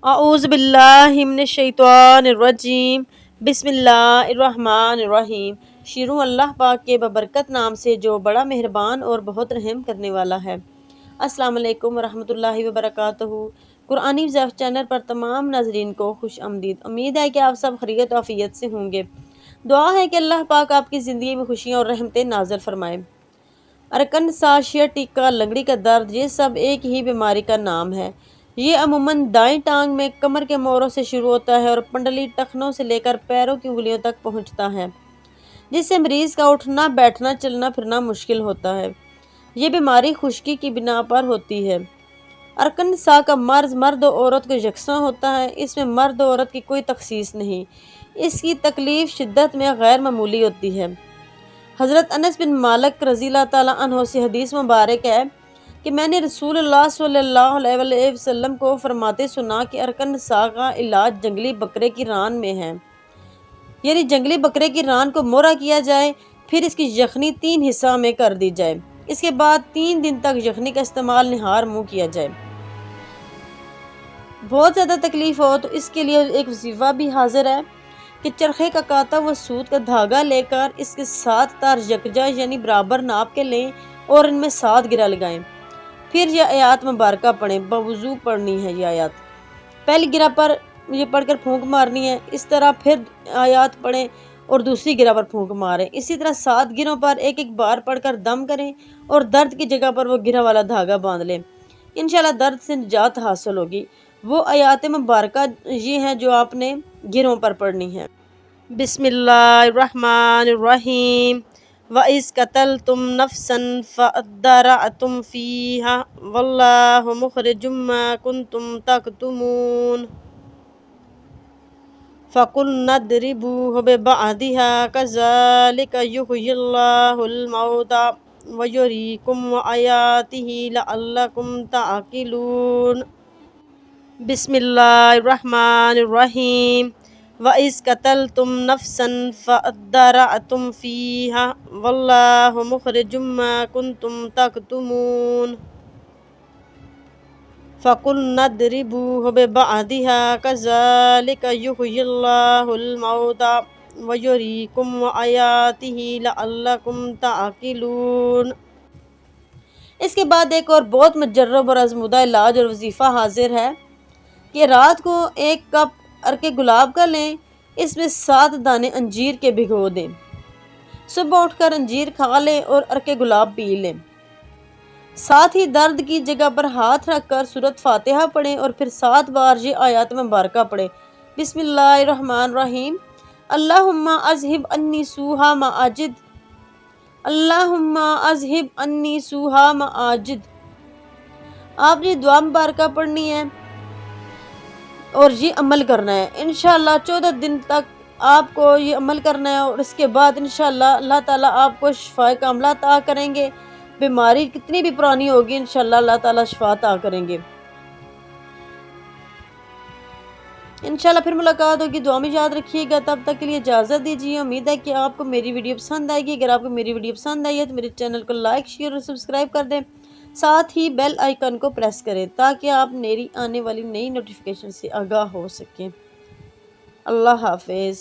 اعوذ باللہ من الشیطان الرجیم بسم اللہ الرحمن الرحیم۔ شروع اللہ پاک کے ببرکت نام سے جو بڑا مہربان اور بہت رحم کرنے والا ہے۔ السلام علیکم ورحمۃ اللہ وبرکاتہ۔ قرآنی ضعف چینل پر تمام ناظرین کو خوش آمدید۔ امید ہے کہ آپ سب خیریت و عافیت سے ہوں گے۔ دعا ہے کہ اللہ پاک آپ کی زندگی میں خوشیاں اور رحمتیں نازل فرمائے۔ ارکن ساشیا ٹیکا لنگڑی کا درد یہ سب ایک ہی بیماری کا نام ہے۔ یہ عموماً دائیں ٹانگ میں کمر کے موڑوں سے شروع ہوتا ہے اور پنڈلی ٹخنوں سے لے کر پیروں کی انگلیوں تک پہنچتا ہے، جس سے مریض کا اٹھنا بیٹھنا چلنا پھرنا مشکل ہوتا ہے۔ یہ بیماری خشکی کی بنا پر ہوتی ہے۔ ارکن سا کا مرض مرد و عورت کو یکساں ہوتا ہے۔ اس میں مرد و عورت کی کوئی تخصیص نہیں۔ اس کی تکلیف شدت میں غیر معمولی ہوتی ہے۔ حضرت انس بن مالک رضی اللہ تعالیٰ عنہ سے حدیث مبارک ہے کہ میں نے رسول اللہ صلی اللہ علیہ وسلم کو فرماتے سنا کہ ارکن سا کا علاج جنگلی بکرے کی ران میں ہے، یعنی جنگلی بکرے کی ران کو مورا کیا جائے، پھر اس کی یخنی 3 حصہ میں کر دی جائے، اس کے بعد 3 دن تک یخنی کا استعمال نہار منہ کیا جائے۔ بہت زیادہ تکلیف ہو تو اس کے لیے ایک وظیفہ بھی حاضر ہے کہ چرخے کا کاتا و سوت کا دھاگا لے کر اس کے 7 تار یکجا یعنی برابر ناپ کے لیں اور ان میں 7 گرہ لگائیں۔ پھر یہ آیات مبارکہ پڑھیں، بوضو پڑھنی ہے یہ آیات۔ پہلی گرہ پر یہ پڑھ کر پھونک مارنی ہے، اس طرح پھر آیات پڑھیں اور دوسری گرہ پر پھونک ماریں۔ اسی طرح 7 گروں پر ایک ایک بار پڑھ کر دم کریں اور درد کی جگہ پر وہ گرہ والا دھاگا باندھ لیں۔ انشاءاللہ درد سے نجات حاصل ہوگی۔ وہ آیات مبارکہ یہ ہیں جو آپ نے گروں پر پڑھنی ہے۔ بسم اللہ الرحمن الرحیم۔ وَإِذْ قَتَلْتُمْ نَفْسًا فَادَّارَأْتُمْ فِيهَا وَاللَّهُ مُخْرِجٌ مَا كُنْتُمْ تَكْتُمُونَ فَقُلْنَا اضْرِبُوهُ بِبَعْضِهَا كَذَلِكَ يُحْيِي اللَّهُ الْمَوْتَى وَيُرِيكُمْ آيَاتِهِ لَعَلَّكُمْ تَعْقِلُونَ۔ بسم اللہ الرحمن الرحیم۔ وَإِذْ قَتَلْتُمْ نَفْسًا فَادَّارَأْتُمْ فِيهَا وَاللَّهُ مُخْرِجٌ مَا كُنْتُمْ تَكْتُمُونَ فَقُلْنَا اضْرِبُوهُ بِبَعْضِهَا كَذَلِكَ يُحْيِي اللَّهُ الْمَوْتَى وَيُرِيكُمْ آيَاتِهِ لَعَلَّكُمْ تَعْقِلُونَ۔ اس کے بعد ایک اور بہت مجرب اور آزمودہ علاج اور وظیفہ حاضر ہے کہ رات کو 1 کپ عرق گلاب کا لیں، اس میں 7 دانے انجیر کے بھگو دیں، صبح اٹھ کر انجیر کھا لیں اور عرق گلاب پی لیں۔ ساتھ ہی درد کی جگہ پر ہاتھ رکھ کر سورۃ فاتحہ پڑھیں اور پھر 7 بار یہ آیات مبارکہ پڑھیں۔ بسم اللہ الرحمن الرحیم۔ اللہم اذہب انی سوء ما اجد، اللہم اذہب انی سوء ما اجد۔ آپ نے دعا مبارکہ پڑھنی ہے اور یہ عمل کرنا ہے۔ انشاءاللہ 14 دن تک آپ کو یہ عمل کرنا ہے اور اس کے بعد انشاءاللہ اللہ تعالیٰ آپ کو شفا کاملہ عطا کریں گے۔ بیماری کتنی بھی پرانی ہوگی انشاءاللہ اللہ تعالیٰ شفا عطا کریں گے۔ انشاءاللہ پھر ملاقات ہوگی، دعا میں یاد رکھیے گا۔ تب تک کے لیے اجازت دیجیے۔ امید ہے کہ آپ کو میری ویڈیو پسند آئے گی۔ اگر آپ کو میری ویڈیو پسند آئی ہے تو میرے چینل کو لائک شیئر اور سبسکرائب کر دیں، ساتھ ہی بیل آئیکن کو پریس کریں تاکہ آپ میری آنے والی نئی نوٹیفیکیشن سے آگاہ ہو سکیں۔ اللہ حافظ۔